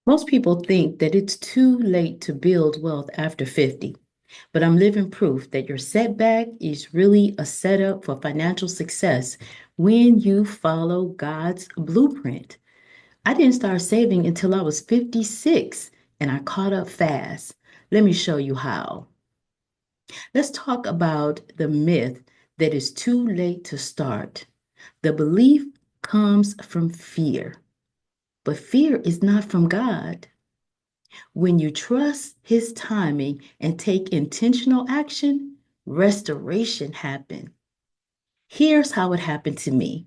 Most people think that it's too late to build wealth after 50, but I'm living proof that your setback is really a setup for financial success when you follow God's blueprint. I didn't start saving until I was 56 and I caught up fast. Let me show you how. Let's talk about the myth that it's too late to start. The belief comes from fear, but fear is not from God. When you trust His timing and take intentional action, restoration happens. Here's how it happened to me.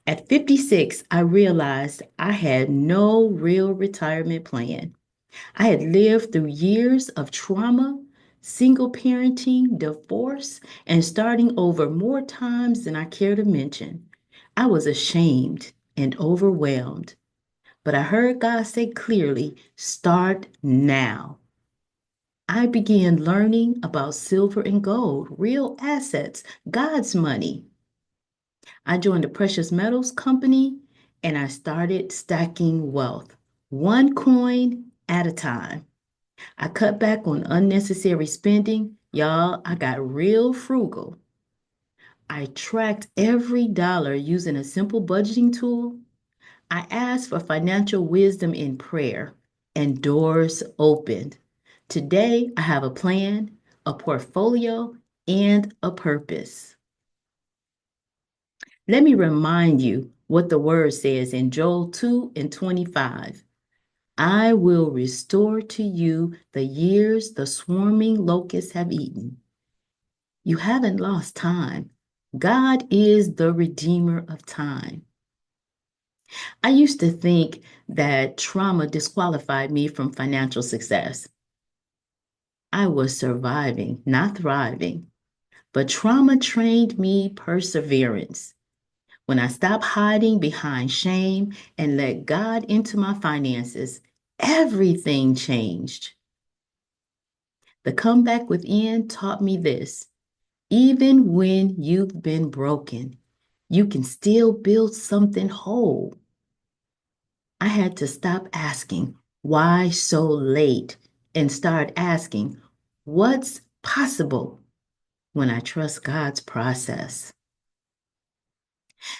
At 56, I realized I had no real retirement plan. I had lived through years of trauma, single parenting, divorce, and starting over more times than I care to mention. I was ashamed and overwhelmed, but I heard God say clearly, start now. I began learning about silver and gold, real assets, God's money. I joined a precious metals company and I started stacking wealth, one coin at a time. I cut back on unnecessary spending. Y'all, I got real frugal. I tracked every dollar using a simple budgeting tool. I asked for financial wisdom in prayer, and doors opened. Today, I have a plan, a portfolio, and a purpose. Let me remind you what the word says in Joel 2 and 25. I will restore to you the years the swarming locusts have eaten. You haven't lost time. God is the redeemer of time. I used to think that trauma disqualified me from financial success. I was surviving, not thriving, but trauma trained me perseverance. When I stopped hiding behind shame and let God into my finances, everything changed. The comeback within taught me this. Even when you've been broken, you can still build something whole. I had to stop asking, why so late? And start asking, what's possible when I trust God's process?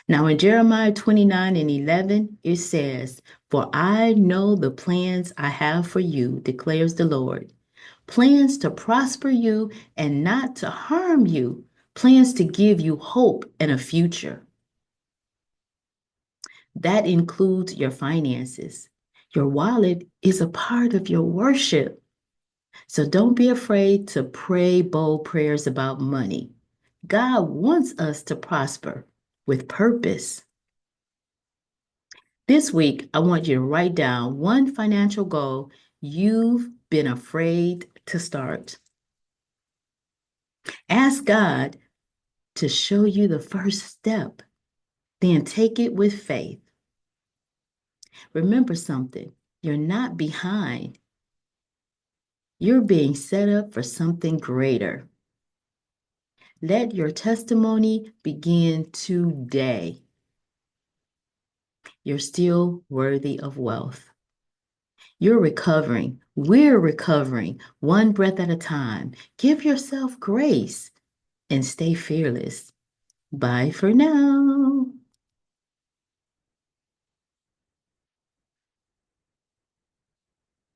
Now, in Jeremiah 29 and 11, it says, for I know the plans I have for you, declares the Lord. Plans to prosper you and not to harm you, plans to give you hope and a future. That includes your finances. Your wallet is a part of your worship. So don't be afraid to pray bold prayers about money. God wants us to prosper with purpose. This week, I want you to write down one financial goal you've been afraid to start. Ask God to show you the first step, then take it with faith. Remember something, you're not behind. You're being set up for something greater. Let your testimony begin today. You're still worthy of wealth. You're recovering. We're recovering one breath at a time. Give yourself grace and stay fearless. Bye for now.